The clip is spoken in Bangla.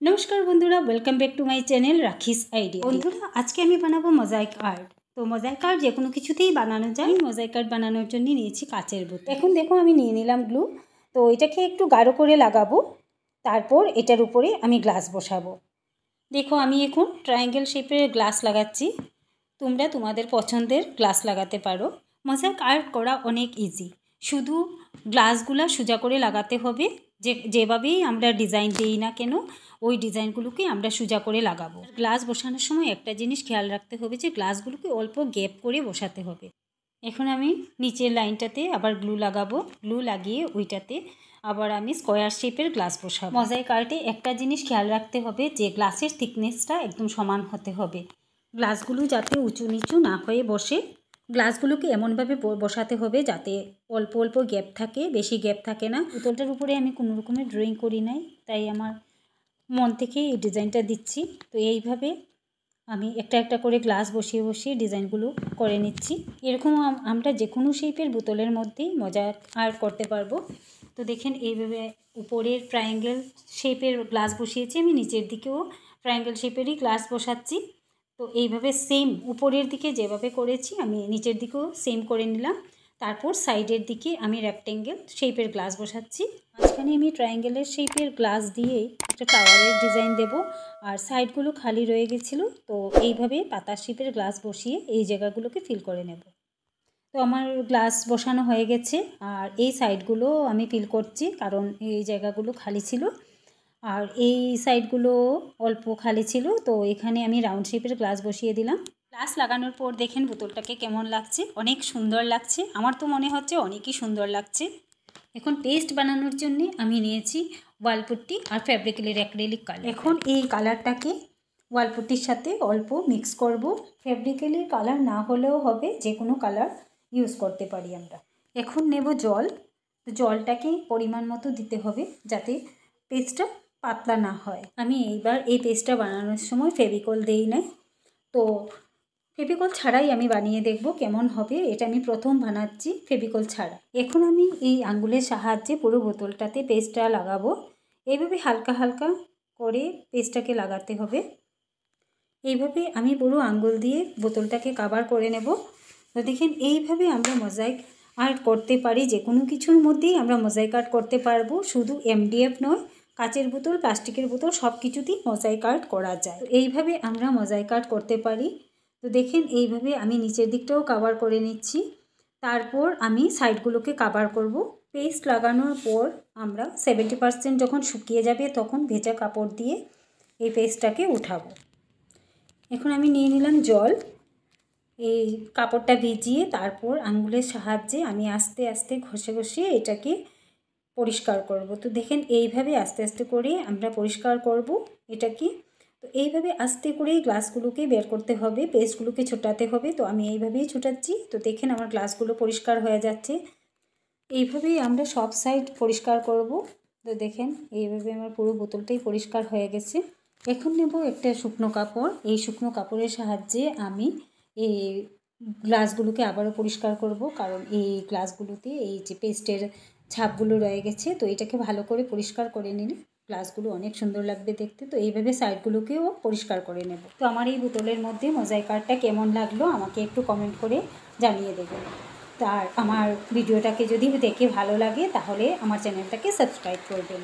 नमस्कार बंधुरा welcome back to my channel Rakhi's idea. बंधुरा आज के बनाबो मोजाइक आर्ट। तो मोजाइक आर्ट जे कोनो किछुतेई बानानो जाए। मोजाइक आर्ट बानानोर जन्य नियेछि काचेर बोतल। एखन देखो आमी निये निलाम ग्लू। तो एटाके एकटु गाढ़ो करे लागाबो, तारपर एटार उपरे आमी ग्लास बसाबो। देखो आमी एखन ट्रायंगल शेपेर ग्लास लागाच्छि। तोमरा तोमादेर पछंदेर ग्लास लागाते पारो। मोजाइक आर्ट करा अनेक इजी, शुधु ग्लासगुला सोजा करे लागाते होबे। जेभाবেই আমরা ডিজাইন দেই না কেন ওই ডিজাইনগুলোকে আমরা সোজা করে লাগাবো। গ্লাস বসানোর সময় একটা জিনিস খেয়াল রাখতে হবে যে গ্লাসগুলোকে অল্প গ্যাপ করে বসাতে হবে। এখন আমি নিচের লাইনটাতে আবার গ্লু লাগাবো। গ্লু লাগিয়ে ওইটাতে আবার আমি স্কোয়ার শেপের গ্লাস বসাবো। মোজাইক আর্টে একটা জিনিস খেয়াল রাখতে হবে যে গ্লাসের থিকনেসটা একদম সমান হতে হবে। গ্লাসগুলো যাতে উঁচু নিচু না হয়ে বসে, গ্লাসগুলোকে এমনভাবে বসাতে হবে যাতে অল্প অল্প গ্যাপ থাকে, বেশি গ্যাপ থাকে না। বোতলটার উপরে আমি কোনো রকমের ড্রয়িং করি নাই, তাই আমার মন থেকে এই ডিজাইনটা দিচ্ছি। তো এইভাবে আমি একটা একটা করে গ্লাস বসিয়ে বসিয়ে ডিজাইনগুলো করে নিচ্ছি। এরকম আমরা যে কোনো শেপের বোতলের মধ্যেই মোজাইক আর্ট করতে পারবো। তো দেখেন এইভাবে উপরের ট্রায়াঙ্গেল শেপের গ্লাস বসিয়েছি, আমি নিচের দিকেও ট্রায়াঙ্গেল শেপেরই গ্লাস বসাচ্ছি। তো এইভাবে সেম উপরের দিকে যেভাবে করেছি আমি নিচের দিকেও সেম করে নিলাম। তারপর সাইডের দিকে আমি রেক্টেঙ্গেল শেপের গ্লাস বসাচ্ছি। মাঝখানে আমি ট্রায়াঙ্গেলের শেপের গ্লাস দিয়ে একটা টাওয়ারের ডিজাইন দেব, আর সাইডগুলো খালি রয়ে গেছিলো। তো এইভাবে পাতা শেপের গ্লাস বসিয়ে এই জায়গাগুলোকে ফিল করে নেব। তো আমার গ্লাস বসানো হয়ে গেছে, আর এই সাইডগুলো আমি ফিল করছি কারণ এই জায়গাগুলো খালি ছিল আর এই সাইডগুলো অল্প খালি ছিল। তো এখানে আমি রাউন্ড শেপের গ্লাস বসিয়ে দিলাম। গ্লাস লাগানোর পর দেখেন বোতলটাকে কেমন লাগছে, অনেক সুন্দর লাগছে। আমার তো মনে হচ্ছে অনেকই সুন্দর লাগছে। এখন পেস্ট বানানোর জন্য আমি নিয়েছি ওয়ালপুট্টি আর ফ্যাব্রিকেলের অ্যাক্রিলিক কালার। এখন এই কালারটাকে ওয়ালপুট্টির সাথে অল্প মিক্স করব। ফ্যাব্রিকেলের কালার না হলেও হবে, যে কোনো কালার ইউজ করতে পারি আমরা। এখন নেব জল। তো জলটাকে পরিমাণ মতো দিতে হবে যাতে পেস্টটা পাতলা না হয়। আমি এইবার এই পেস্টটা বানানোর সময় ফেভিকল দেই না, তো ফেভিকল ছাড়াই আমি বানিয়ে দেখব কেমন হবে। এটা আমি প্রথম বানাচ্ছি ফেভিকল ছাড়া। এখন আমি এই আঙ্গুলের সাহায্যে পুরো বোতলটাতে পেস্টটা লাগাবো। এইভাবে হালকা হালকা করে পেস্টটাকে লাগাতে হবে। এইভাবে আমি পুরো আঙ্গুল দিয়ে বোতলটাকে কভার করে নেব। তো দেখেন এইভাবে আমরা মোজাইক আর্ট করতে পারি। যে কোনো কিছুর মধ্যেই আমরা মোজাইক আর্ট করতে পারবো, শুধু এমডিএফ নয়, কাচের বোতল, প্লাস্টিকের বোতল সব কিছুতেই মোজাইক আর্ট করা যায়। তো এইভাবে আমরা মোজাইক আর্ট করতে পারি। তো দেখেন এইভাবে আমি নিচের দিকটাও কভার করে নিচ্ছি, তারপর আমি সাইডগুলোকে কভার করব। পেস্ট লাগানোর পর আমরা 70% যখন শুকিয়ে যাবে তখন ভেজা কাপড় দিয়ে এই পেস্টটাকে উঠাবো। এখন আমি নিয়ে নিলাম জল। এই কাপড়টা ভিজিয়ে তারপর আঙ্গুলের সাহায্যে আমি আস্তে আস্তে ঘষে ঘষে এটাকে পরিষ্কার করব। তো দেখেন এইভাবে আস্তে আস্তে করে আমরা পরিষ্কার করব এটাকে। তো এইভাবে আস্তে করেই গ্লাসগুলোকে বের করতে হবে, পেস্টগুলোকে ছোটাতে হবে। তো আমি এইভাবেই ছোটাচ্ছি। তো দেখেন আমার গ্লাসগুলো পরিষ্কার হয়ে যাচ্ছে। এইভাবেই আমরা সব সাইড পরিষ্কার করব। তো দেখেন এইভাবে আমার পুরো বোতলটাই পরিষ্কার হয়ে গেছে। এখন নেব একটা শুকনো কাপড়। এই শুকনো কাপড়ের সাহায্যে আমি এই গ্লাসগুলোকে আবারও পরিষ্কার করব, কারণ এই গ্লাসগুলোতে এই যে পেস্টের ছাপগুলো রয়ে গেছে। তো এটাকে ভালো করে পরিষ্কার করে নিলে গ্লাসগুলো অনেক সুন্দর লাগবে দেখতে। তো এইভাবে সাইডগুলোকেও পরিষ্কার করে নেব। তো আমার এই বোতলের মধ্যে মোজাইক আর্টটা কেমন লাগলো আমাকে একটু কমেন্ট করে জানিয়ে দেবেন। আর আমার ভিডিওটাকে যদি দেখে ভালো লাগে তাহলে আমার চ্যানেলটাকে সাবস্ক্রাইব করবেন।